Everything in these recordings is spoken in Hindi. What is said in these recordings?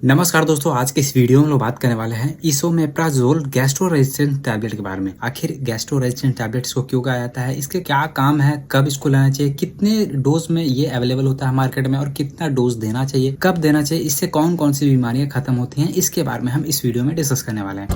नमस्कार दोस्तों, आज के इस वीडियो में लोग बात करने वाले हैं इसोमेप्राजोल गैस्ट्रो रेजिस्टेंट टैबलेट के बारे में। आखिर गैस्ट्रो रेजिस्टेंट टैबलेट्स को क्यों कहा जाता है, इसके क्या काम है, कब इसको लेना चाहिए, कितने डोज में ये अवेलेबल होता है मार्केट में और कितना डोज देना चाहिए, कब देना चाहिए, इससे कौन कौन सी बीमारियां खत्म होती हैं, इसके बारे में हम इस वीडियो में डिस्कस करने वाले हैं।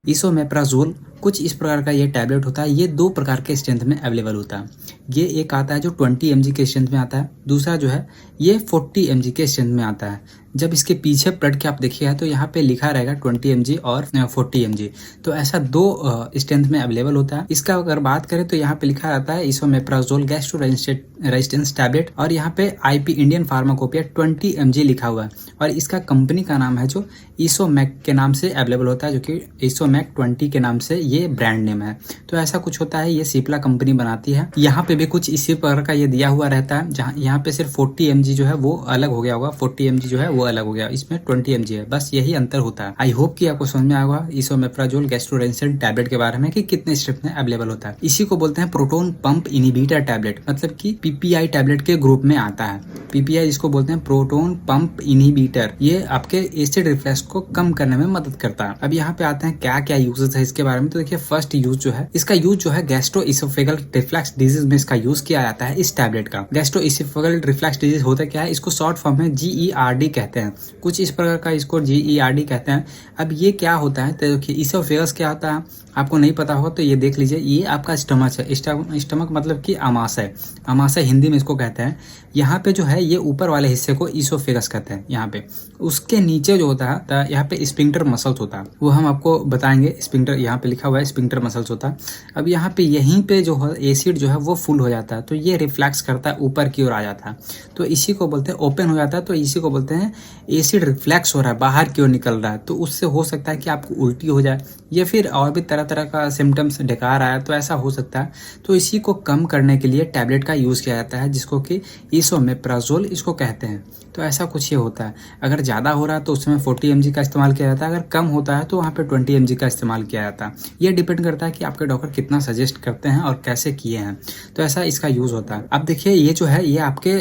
इसोमेप्राजोल कुछ इस प्रकार का ये टैबलेट होता है। ये दो प्रकार के स्ट्रेंथ में अवेलेबल होता है। ये एक आता है जो 20 mg के स्ट्रेंथ में आता है, दूसरा जो है ये 40 mg के स्ट्रेंथ में आता है। जब इसके पीछे पलट के आप देखिएगा तो यहाँ पे लिखा रहेगा 20 mg और 40 mg, तो ऐसा दो स्ट्रेंथ में अवेलेबल होता है। इसका अगर बात करें तो यहाँ पे लिखा रहता है इसोमेप्राजोल गैस्ट्रो रेजिस्टेंस टैबलेट और यहाँ पे IP इंडियन फार्माकोपिया 20 mg लिखा हुआ है और इसका कंपनी का नाम है जो इसोमैक के नाम से अवेलेबल होता है, जो कि इसोमैक 20 के नाम से ये ब्रांड नेम है। तो ऐसा कुछ होता है, ये सिप्ला कंपनी बनाती है। यहाँ पे भी कुछ इसी प्रकार का ये दिया हुआ रहता है, जहाँ यहाँ पे सिर्फ 40 mg जो है वो अलग हो गया होगा, 40 mg जो है वो अलग हो गया, इसमें 20 mg है, बस यही अंतर होता है। आई होप कि आपको समझ में आया होगा इसोमेप्राजोल गैस्ट्रो रेजिस्टेंट टैबलेट के बारे में कि कितने स्ट्रेंथ में अवेलेबल होता है। इसी को बोलते हैं प्रोटोन पंप इनहिबिटर टैबलेट, मतलब कि PPI टैबलेट के ग्रुप में आता है। PPI इसको बोलते हैं प्रोटोन पंप इनहिबिटर। ये आपके एसिड रिफ्लक्स को कम करने में मदद करता है। अब यहाँ पे आते हैं क्या क्या यूजेस है इसके बारे में। तो देखिए, फर्स्ट यूज जो है, इसका यूज जो है गैस्ट्रो इसोफेगल रिफ्लक्स डिजीज में इसका यूज किया जाता है। इस टैबलेट का गैस्ट्रो इसोफेगल रिफ्लक्स डिजीज होता क्या है, इसको शॉर्ट फॉर्म में GERD कहते हैं, कुछ इस प्रकार का इसको GERD कहते हैं। अब ये क्या होता है, तो देखिए इसोफेगस क्या होता है, आपको नहीं पता हो तो ये देख लीजिए, ये आपका स्टमक है। स्टमक मतलब कि आमाशय, आमाशय हिंदी में इसको कहते हैं। यहाँ पे जो है ये ऊपर वाले हिस्से को इसोफेगस कहते हैं। यहाँ पे उसके नीचे जो होता है यहाँ पे स्फिंक्टर मसल्स होता है, वो हम आपको बताएंगे। स्फिंक्टर यहाँ पे लिखा हुआ है, स्फिंक्टर मसल्स होता है। अब यहाँ पे यहीं पे जो है एसिड जो है वो फुल हो जाता है, तो ये रिफ्लैक्स करता है, ऊपर की ओर आ जाता है, तो इसी को बोलते हैं ओपन हो जाता है, तो इसी को बोलते हैं एसिड रिफ्लैक्स हो रहा है, बाहर की ओर निकल रहा है। तो उससे हो सकता है कि आपको उल्टी हो जाए या फिर और भी तरह तरह का सिम्टम्स डकार आया, तो ऐसा हो सकता है। तो इसी को कम करने के लिए टैबलेट का यूज किया जाता है, जिसको कि इसोमेप्राजोल इसको कहते हैं। तो ऐसा कुछ ये होता है। अगर ज़्यादा हो रहा है तो उसमें 40 mg का इस्तेमाल किया जाता है, अगर कम होता है तो वहाँ पे 20 mg का इस्तेमाल किया जाता है। ये डिपेंड करता है कि आपके डॉक्टर कितना सजेस्ट करते हैं और कैसे किए हैं, तो ऐसा इसका यूज़ होता है। अब देखिए, ये जो है ये आपके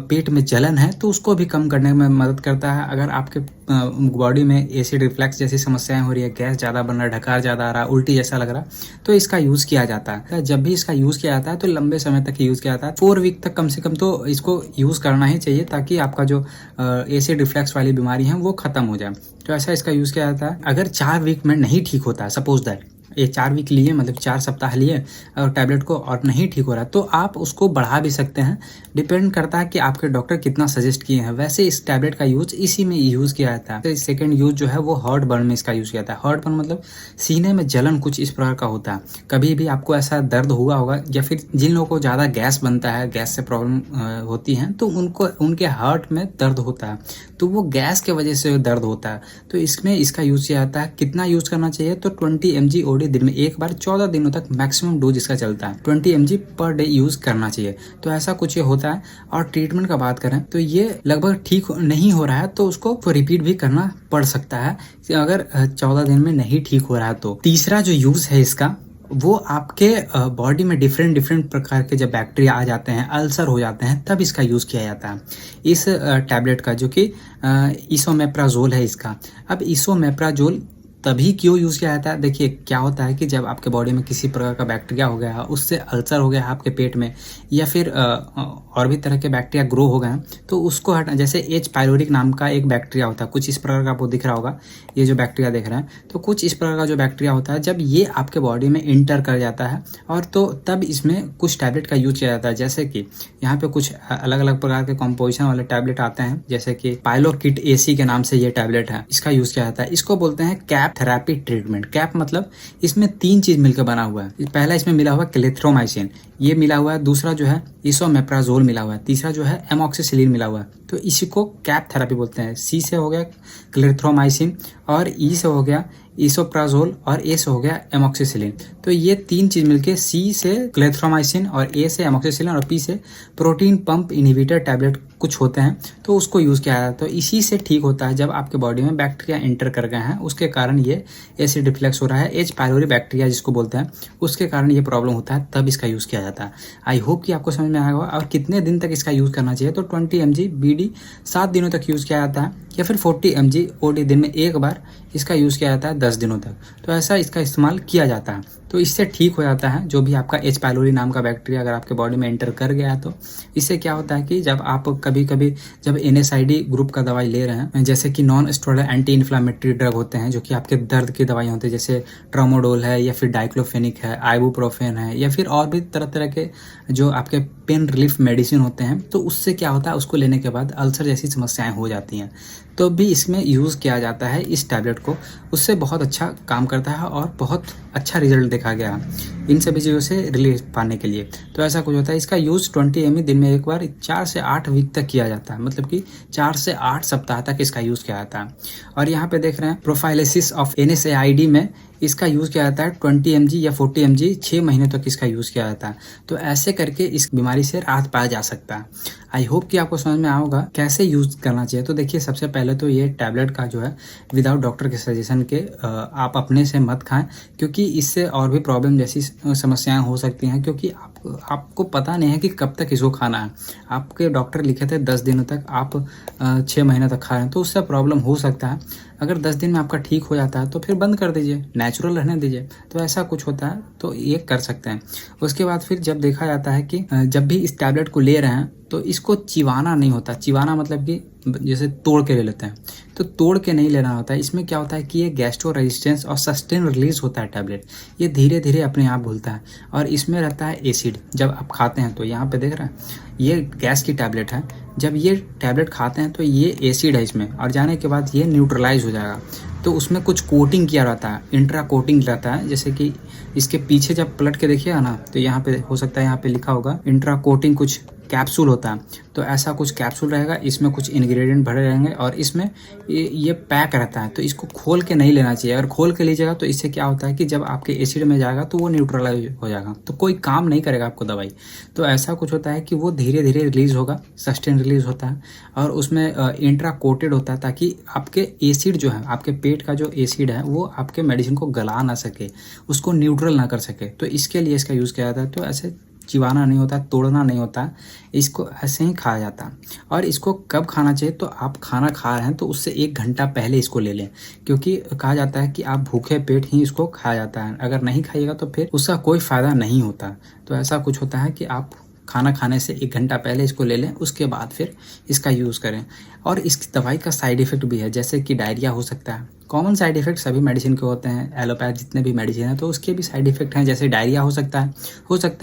पेट में जलन है तो उसको भी कम करने में मदद करता है। अगर आपके बॉडी में एसिड रिफ्लक्स जैसी समस्याएं हो रही है, गैस ज़्यादा बन रहा है, ढकार ज़्यादा आ रहा है, उल्टी जैसा लग रहा है, तो इसका यूज़ किया जाता है। जब भी इसका यूज़ किया जाता है तो लंबे समय तक यूज़ किया जाता है, 4 वीक तक कम से कम तो इसको यूज़ करना ही चाहिए, ताकि आपका जो एसिड रिफ्लक्स वाली बीमारी है वो खत्म हो जाए। तो ऐसा इसका यूज़ किया जाता है। अगर 4 वीक में नहीं ठीक होता है, सपोज दैट ये 4 वीक लिए, मतलब 4 सप्ताह लिए और टैबलेट को और नहीं ठीक हो रहा, तो आप उसको बढ़ा भी सकते हैं। डिपेंड करता है कि आपके डॉक्टर कितना सजेस्ट किए हैं। वैसे इस टैबलेट का यूज इसी में यूज किया जाता है। तो सेकंड यूज जो है वो हार्ट बर्न में इसका यूज किया जाता है। हार्ट बर्न मतलब सीने में जलन कुछ इस प्रकार का होता है। कभी भी आपको ऐसा दर्द हुआ होगा, या फिर जिन लोगों को ज़्यादा गैस बनता है, गैस से प्रॉब्लम होती है, तो उनको उनके हार्ट में दर्द होता है, तो वो गैस के वजह से दर्द होता है, तो इसमें इसका यूज किया जाता है। कितना यूज करना चाहिए, तो 20 mg OD दिन में एक बार 14 दिनों तक मैक्सिमम डोज इसका चलता है। 20 mg पर डे यूज करना चाहिए। तो ऐसा कुछ ये होता है। और ट्रीटमेंट का बात करें तो ये लगभग ठीक नहीं हो रहा है तो उसको रिपीट भी करना पड़ सकता है, अगर 14 दिन में नहीं ठीक हो रहा है तो। तीसरा जो यूज है इसका, वो आपके बॉडी में डिफरेंट प्रकार के जब बैक्टीरिया आ जाते हैं, अल्सर हो जाते हैं, तब इसका यूज़ किया जाता है इस टैबलेट का, जो कि इसोमेप्राजोल है इसका। अब इसोमेप्राजोल तभी क्यों यूज़ किया जाता है, देखिए क्या होता है कि जब आपके बॉडी में किसी प्रकार का बैक्टीरिया हो गया है, उससे अल्सर हो गया है आपके पेट में, या फिर और भी तरह के बैक्टीरिया ग्रो हो गए हैं, तो उसको हटा, जैसे H पाइलोरिक नाम का एक बैक्टीरिया होता है, कुछ इस प्रकार का आपको दिख रहा होगा, ये जो बैक्टीरिया देख रहे हैं, तो कुछ इस प्रकार का जो बैक्टीरिया होता है, जब ये आपके बॉडी में इंटर कर जाता है और तो तब इसमें कुछ टैबलेट का यूज किया जाता है। जैसे कि यहाँ पे कुछ अलग अलग प्रकार के कॉम्पोजिशन वाले टैबलेट आते हैं, जैसे कि पाइलोकिट AC के नाम से ये टैबलेट है, इसका यूज किया जाता है। इसको बोलते हैं कैप थेरेपी ट्रीटमेंट। कैप मतलब इसमें 3 चीज मिलकर बना हुआ है। पहला इसमें मिला हुआ क्लेथ्रोमाइसिन, ये मिला हुआ है, दूसरा जो है इसोमेप्राजोल मिला हुआ है, तीसरा जो है एमॉक्सिसिलिन मिला हुआ है। तो इसी को कैप थेरेपी बोलते हैं। C से हो गया क्लेथ्रोमाइसिन और E से हो गया इसोप्राजोल और ए से हो गया एमोक्सिसिलिन। तो ये 3 चीज़ मिलके सी से क्लेथ्रोमाइसिन और ए से एमोक्सिसिलिन और पी से प्रोटीन पंप इनहिबिटर टैबलेट कुछ होते हैं, तो उसको यूज़ किया जाता है। तो इसी से ठीक होता है जब आपके बॉडी में बैक्टीरिया एंटर कर गए हैं, उसके कारण ये एसिड रिफ्लक्स हो रहा है, एच पायलोरी बैक्टीरिया जिसको बोलते हैं, उसके कारण ये प्रॉब्लम होता है, तब इसका यूज़ किया जाता है। आई होप कि आपको समझ में आया होगा। और कितने दिन तक इसका यूज़ करना चाहिए, तो 20 mg BD 7 दिनों तक यूज़ किया जाता है, या फिर 40 mg OD दिन में एक बार इसका यूज़ किया जाता है 10 दिनों तक। तो ऐसा इसका इस्तेमाल किया जाता है। तो इससे ठीक हो जाता है जो भी आपका एच पायलोरी नाम का बैक्टीरिया अगर आपके बॉडी में एंटर कर गया है। तो इससे क्या होता है कि जब आप कभी कभी जब NSAID ग्रुप का दवाई ले रहे हैं, जैसे कि non steroidal anti inflammatory drug होते हैं जो कि आपके दर्द की दवाई होती है, जैसे ट्रामाडोल है या फिर डाइक्लोफेनिक है, आइबुप्रोफेन है, या फिर और भी तरह तरह के जो आपके पेन रिलीफ मेडिसिन होते हैं, तो उससे क्या होता है, उसको लेने के बाद अल्सर जैसी समस्याएं हो जाती हैं, तो भी इसमें यूज़ किया जाता है इस टैबलेट को। उससे बहुत अच्छा काम करता है और बहुत अच्छा रिजल्ट देखा गया इन सभी चीज़ों से रिलीफ पाने के लिए। तो ऐसा कुछ होता है। इसका यूज़ 20 mg दिन में एक बार 4 से 8 वीक तक किया जाता है, मतलब कि 4 से 8 सप्ताह तक इसका यूज़ किया जाता है। और यहाँ पे देख रहे हैं प्रोफाइलिसिस ऑफ NSAID में इसका यूज़ किया जाता है 20 mg या 40 mg 6 महीने तक इसका यूज़ किया जाता है। तो ऐसे करके इस बीमारी से राहत पाया जा सकता है। आई होप कि आपको समझ में आया होगा कैसे यूज़ करना चाहिए। तो देखिए, सबसे पहले तो ये टैबलेट का जो है विदाउट डॉक्टर के सजेशन के आप अपने से मत खाएं, क्योंकि इससे और भी प्रॉब्लम जैसी समस्याएं हो सकती हैं, क्योंकि आपको पता नहीं है कि कब तक इसको खाना है। आपके डॉक्टर लिखे थे 10 दिनों तक, आप 6 महीने तक खा रहे हैं, तो उससे प्रॉब्लम हो सकता है। अगर 10 दिन में आपका ठीक हो जाता है तो फिर बंद कर दीजिए, नेचुरल रहने दीजिए। तो ऐसा कुछ होता है, तो ये कर सकते हैं। उसके बाद फिर जब देखा जाता है कि जब भी इस टैबलेट को ले रहे हैं तो इसको चिबाना नहीं होता। चिबाना मतलब कि जैसे तोड़ के ले लेते हैं, तो तोड़ के नहीं लेना होता है। इसमें क्या होता है कि ये गैस्ट्रो रेजिस्टेंस और सस्टेन रिलीज होता है टैबलेट, ये धीरे धीरे अपने आप घुलता है। और इसमें रहता है एसिड। जब आप खाते हैं तो यहाँ पे देख रहे हैं ये गैस की टैबलेट है, जब ये टैबलेट खाते हैं तो ये एसिड है इसमें, और जाने के बाद ये न्यूट्रलाइज हो जाएगा। तो उसमें कुछ कोटिंग किया रहता है, इंट्रा कोटिंग रहता है। जैसे कि इसके पीछे जब पलट के देखिएगा ना, तो यहाँ पे हो सकता है यहाँ पे लिखा होगा इंट्रा कोटिंग, कुछ कैप्सूल होता है। तो ऐसा कुछ कैप्सूल रहेगा, इसमें कुछ इंग्रेडिएंट भरे रहेंगे और इसमें ये पैक रहता है। तो इसको खोल के नहीं लेना चाहिए। अगर खोल के लीजिएगा तो इससे क्या होता है कि जब आपके एसिड में जाएगा तो वो न्यूट्रलाइज हो जाएगा, तो कोई काम नहीं करेगा आपको दवाई। तो ऐसा कुछ होता है कि वो धीरे धीरे रिलीज होगा, सस्टेन रिलीज होता है, और उसमें इंट्रा कोटेड होता है, ताकि आपके एसिड जो है, आपके पेट का जो एसिड है वो आपके मेडिसिन को गला ना सके, उसको न्यूट्रल ना कर सके। तो इसके लिए इसका यूज़ किया जाता है। तो ऐसे चिबाना नहीं होता, तोड़ना नहीं होता, इसको ऐसे ही खाया जाता है। और इसको कब खाना चाहिए, तो आप खाना खा रहे हैं तो उससे 1 घंटा पहले इसको ले लें, क्योंकि कहा जाता है कि आप भूखे पेट ही इसको खाया जाता है। अगर नहीं खाइएगा तो फिर उसका कोई फ़ायदा नहीं होता। तो ऐसा कुछ होता है कि आप खाना खाने से 1 घंटा पहले इसको ले लें, उसके बाद फिर इसका यूज़ करें। और इस दवाई का साइड इफ़ेक्ट भी है, जैसे कि डायरिया हो सकता है। कॉमन साइड इफ़ेक्ट सभी मेडिसिन के होते हैं, एलोपैथ जितने भी मेडिसिन हैं, तो उसके भी साइड इफ़ेक्ट हैं। जैसे डायरिया हो सकता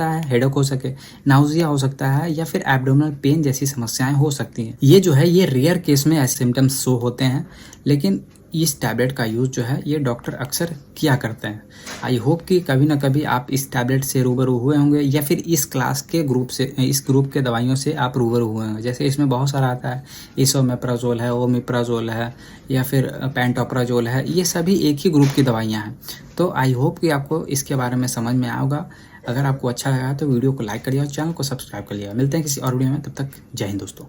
है, हेडेक हो सके, नाउजिया हो सकता है, या फिर एब्डोमिनल पेन जैसी समस्याएं हो सकती हैं। ये जो है ये रेयर केस में ऐसे सिम्टम्स शो होते हैं, लेकिन इस टैबलेट का यूज़ जो है ये डॉक्टर अक्सर किया करते हैं। आई होप कि कभी ना कभी आप इस टैबलेट से रूबरू हुए होंगे, या फिर इस क्लास के ग्रुप से, इस ग्रुप के दवाइयों से आप रूबरू हुए होंगे। जैसे इसमें बहुत सारा आता है, इसोमेप्राजोल है, ओमिप्राजोल है, या फिर पेंटोप्राजोल है, ये सभी एक ही ग्रुप की दवाइयाँ हैं। तो आई होप कि आपको इसके बारे में समझ में आया होगा। अगर आपको अच्छा लगा तो वीडियो को लाइक करिए और चैनल को सब्सक्राइब कर लिया। मिलते हैं किसी और वीडियो में, तब तक जय हिंद दोस्तों।